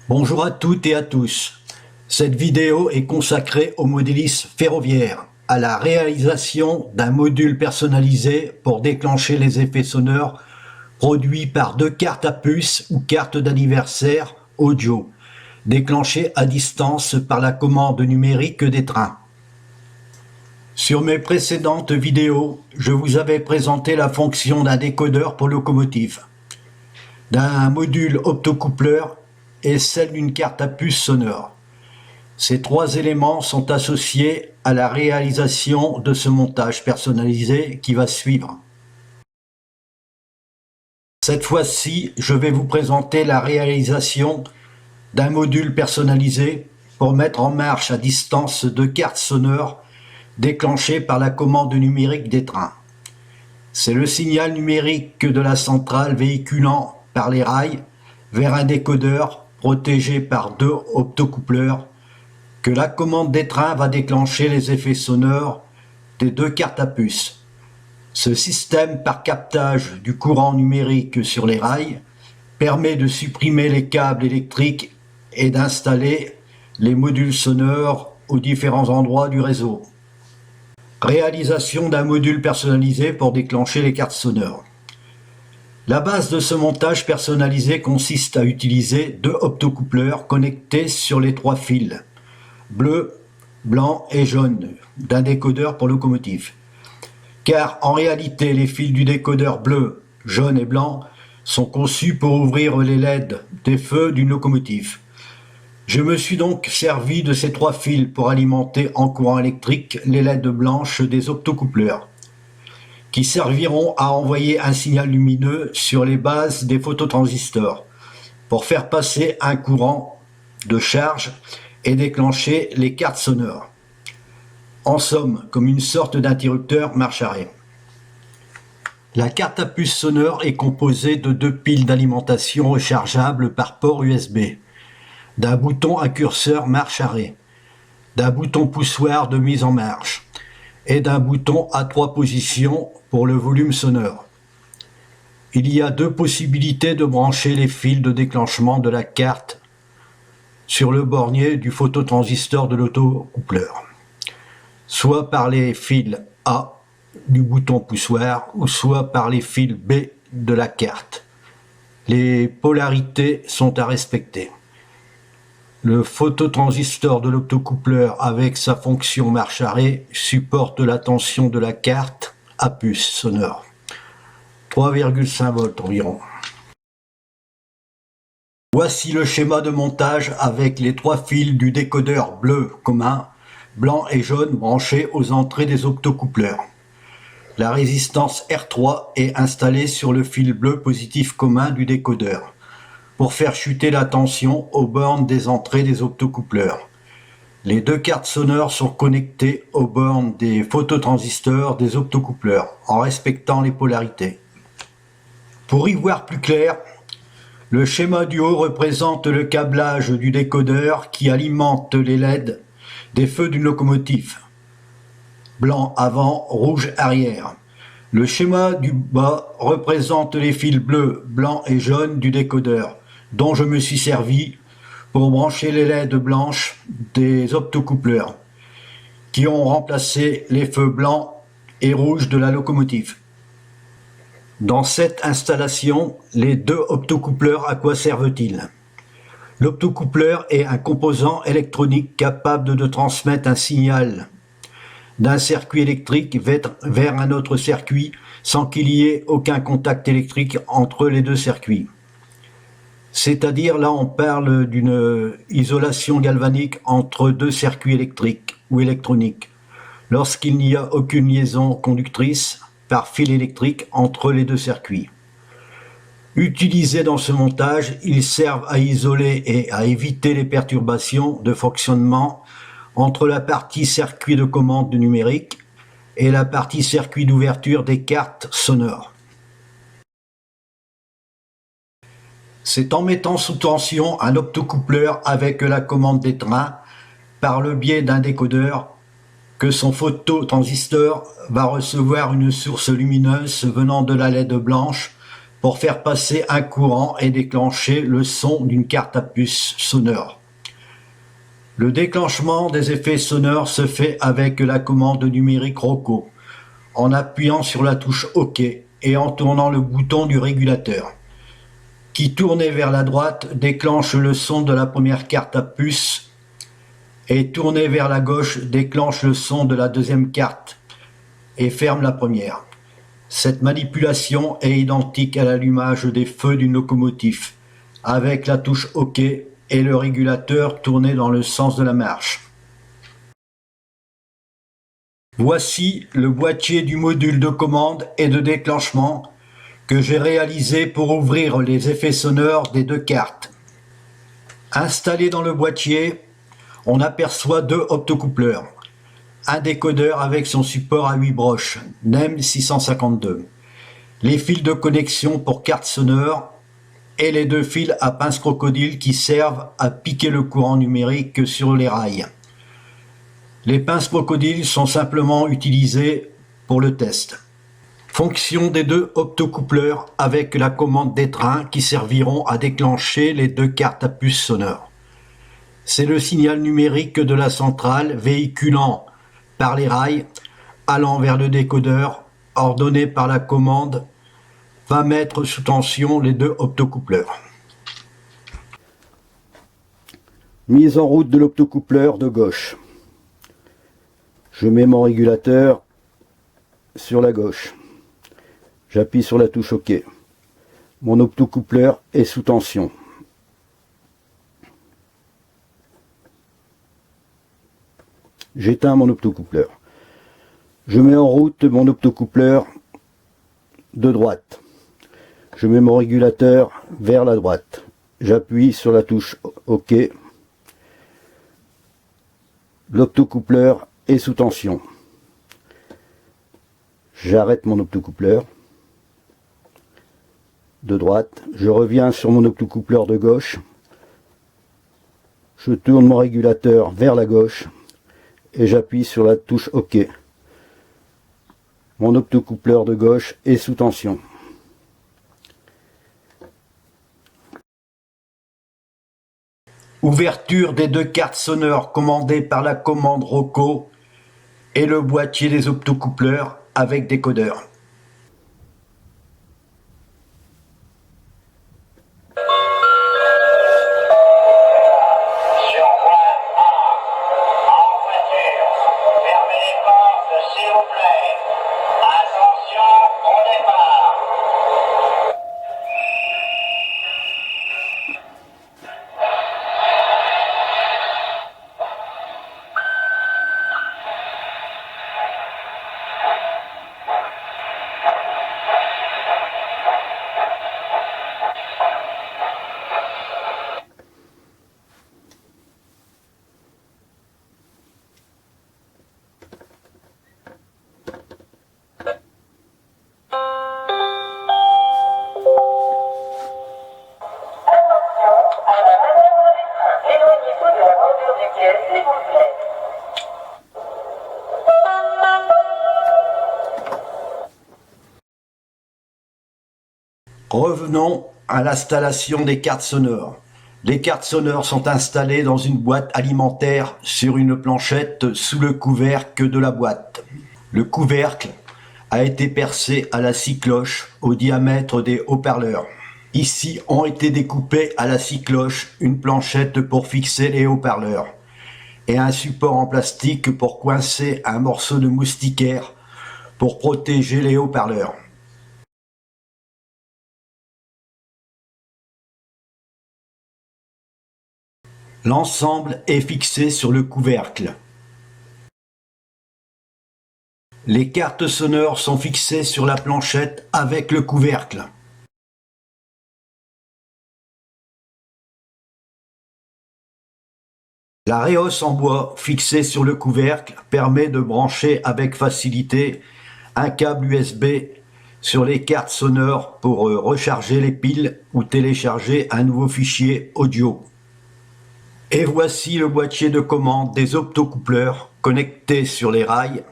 Bonjour à toutes et à tous. Cette vidéo est consacrée au modélisme ferroviaire, à la réalisation d'un module personnalisé pour déclencher les effets sonores produits par deux cartes à puce ou cartes d'anniversaire audio, déclenchées à distance par la commande numérique des trains. Sur mes précédentes vidéos, je vous avais présenté la fonction d'un décodeur pour locomotive, d'un module optocoupleur et celle d'une carte à puce sonore. Ces trois éléments sont associés à la réalisation de ce montage personnalisé qui va suivre. Cette fois-ci, je vais vous présenter la réalisation d'un module personnalisé pour mettre en marche à distance deux cartes sonores déclenchées par la commande numérique des trains. C'est le signal numérique de la centrale véhiculant par les rails vers un décodeur protégé par deux optocoupleurs que la commande des trains va déclencher les effets sonores des deux cartes à puce. Ce système par captage du courant numérique sur les rails permet de supprimer les câbles électriques et d'installer les modules sonores aux différents endroits du réseau. Réalisation d'un module personnalisé pour déclencher les cartes sonores. La base de ce montage personnalisé consiste à utiliser deux optocoupleurs connectés sur les trois fils, bleu, blanc et jaune, d'un décodeur pour locomotive. Car en réalité, les fils du décodeur bleu, jaune et blanc sont conçus pour ouvrir les LED des feux d'une locomotive. Je me suis donc servi de ces trois fils pour alimenter en courant électrique les LED blanches des optocoupleurs, qui serviront à envoyer un signal lumineux sur les bases des phototransistors pour faire passer un courant de charge et déclencher les cartes sonores. En somme, comme une sorte d'interrupteur marche-arrêt. La carte à puce sonore est composée de deux piles d'alimentation rechargeables par port USB, d'un bouton à curseur marche-arrêt, d'un bouton poussoir de mise en marche et d'un bouton à trois positions pour le volume sonore. Il y a deux possibilités de brancher les fils de déclenchement de la carte sur le bornier du phototransistor de l'autocoupleur, soit par les fils A du bouton poussoir ou soit par les fils B de la carte. Les polarités sont à respecter. Le phototransistor de l'optocoupleur avec sa fonction marche-arrêt supporte la tension de la carte à puce sonore, 3,5 volts environ. Voici le schéma de montage avec les trois fils du décodeur bleu commun, blanc et jaune branchés aux entrées des optocoupleurs. La résistance R3 est installée sur le fil bleu positif commun du décodeur pour faire chuter la tension aux bornes des entrées des optocoupleurs. Les deux cartes sonores sont connectées aux bornes des phototransistors des optocoupleurs en respectant les polarités. Pour y voir plus clair, le schéma du haut représente le câblage du décodeur qui alimente les LED des feux d'une locomotive. Blanc avant, rouge arrière. Le schéma du bas représente les fils bleus, blancs et jaunes du décodeur, dont je me suis servi pour brancher les LED blanches des optocoupleurs, qui ont remplacé les feux blancs et rouges de la locomotive. Dans cette installation, les deux optocoupleurs, à quoi servent-ils? L'optocoupleur est un composant électronique capable de transmettre un signal d'un circuit électrique vers un autre circuit sans qu'il y ait aucun contact électrique entre les deux circuits. C'est-à-dire, là on parle d'une isolation galvanique entre deux circuits électriques ou électroniques, lorsqu'il n'y a aucune liaison conductrice par fil électrique entre les deux circuits. Utilisés dans ce montage, ils servent à isoler et à éviter les perturbations de fonctionnement entre la partie circuit de commande numérique et la partie circuit d'ouverture des cartes sonores. C'est en mettant sous tension un optocoupleur avec la commande des trains par le biais d'un décodeur que son phototransistor va recevoir une source lumineuse venant de la LED blanche pour faire passer un courant et déclencher le son d'une carte à puce sonore. Le déclenchement des effets sonores se fait avec la commande numérique Roku, en appuyant sur la touche OK et en tournant le bouton du régulateur, qui tourné vers la droite déclenche le son de la première carte à puce et tourné vers la gauche déclenche le son de la deuxième carte et ferme la première. Cette manipulation est identique à l'allumage des feux d'une locomotive, avec la touche OK et le régulateur tourné dans le sens de la marche. Voici le boîtier du module de commande et de déclenchement que j'ai réalisé pour ouvrir les effets sonores des deux cartes. Installé dans le boîtier, on aperçoit deux optocoupleurs, un décodeur avec son support à 8 broches, NEM 652, les fils de connexion pour carte sonore et les deux fils à pince crocodile qui servent à piquer le courant numérique sur les rails. Les pinces crocodiles sont simplement utilisées pour le test. Fonction des deux optocoupleurs avec la commande d'étreint qui serviront à déclencher les deux cartes à puce sonore. C'est le signal numérique de la centrale véhiculant par les rails, allant vers le décodeur, ordonné par la commande va mettre sous tension les deux optocoupleurs. Mise en route de l'optocoupleur de gauche. Je mets mon régulateur sur la gauche. J'appuie sur la touche OK. Mon optocoupleur est sous tension. J'éteins mon optocoupleur. Je mets en route mon optocoupleur de droite. Je mets mon régulateur vers la droite. J'appuie sur la touche OK. L'optocoupleur est sous tension. J'arrête mon optocoupleur de droite. Je reviens sur mon optocoupleur de gauche. Je tourne mon régulateur vers la gauche et j'appuie sur la touche OK. Mon optocoupleur de gauche est sous tension. Ouverture des deux cartes sonores commandées par la commande Roku et le boîtier des optocoupleurs avec décodeur. Revenons à l'installation des cartes sonores. Les cartes sonores sont installées dans une boîte alimentaire sur une planchette sous le couvercle de la boîte. Le couvercle a été percé à la scie cloche au diamètre des haut-parleurs. Ici ont été découpés à la scie cloche une planchette pour fixer les haut-parleurs et un support en plastique pour coincer un morceau de moustiquaire pour protéger les haut-parleurs. L'ensemble est fixé sur le couvercle. Les cartes sonores sont fixées sur la planchette avec le couvercle. La réhausse en bois fixée sur le couvercle permet de brancher avec facilité un câble USB sur les cartes sonores pour recharger les piles ou télécharger un nouveau fichier audio. Et voici le boîtier de commande des optocoupleurs connectés sur les rails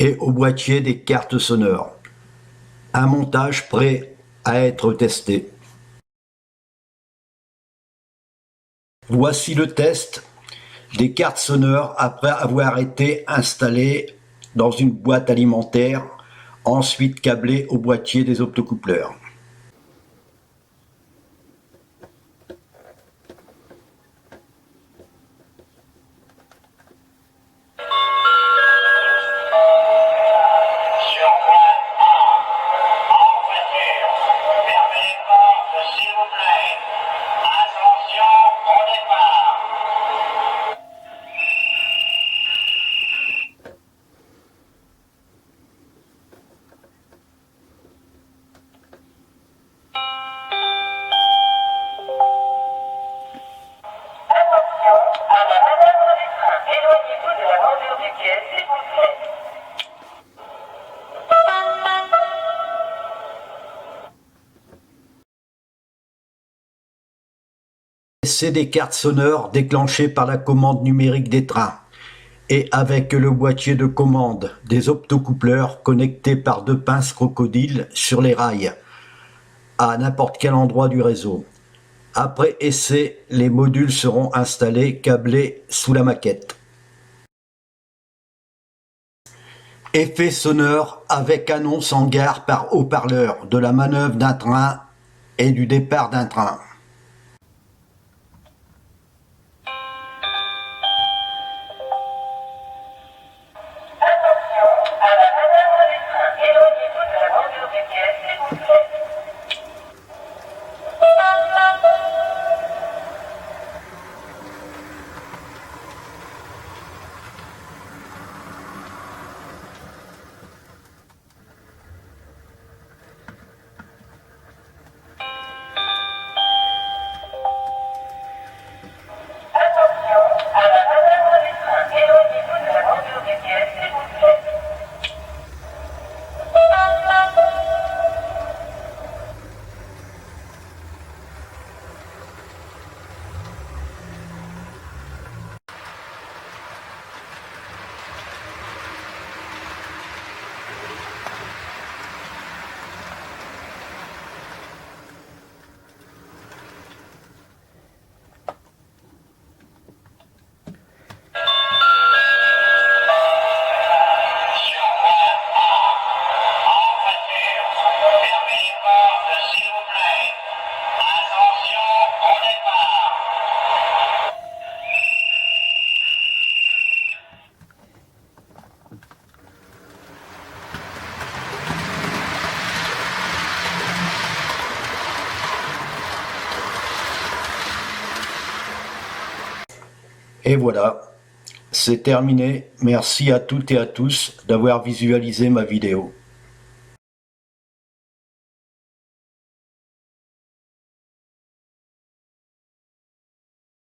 et au boîtier des cartes sonores. Un montage prêt à être testé. Voici le test des cartes sonneurs après avoir été installées dans une boîte alimentaire, ensuite câblées au boîtier des optocoupleurs. C'est des cartes sonneurs déclenchées par la commande numérique des trains et avec le boîtier de commande des optocoupleurs connectés par 2 pinces crocodiles sur les rails à n'importe quel endroit du réseau. Après essai, les modules seront installés câblés sous la maquette. Effet sonneur avec annonce en gare par haut-parleur de la manœuvre d'un train et du départ d'un train. Et voilà, c'est terminé. Merci à toutes et à tous d'avoir visualisé ma vidéo.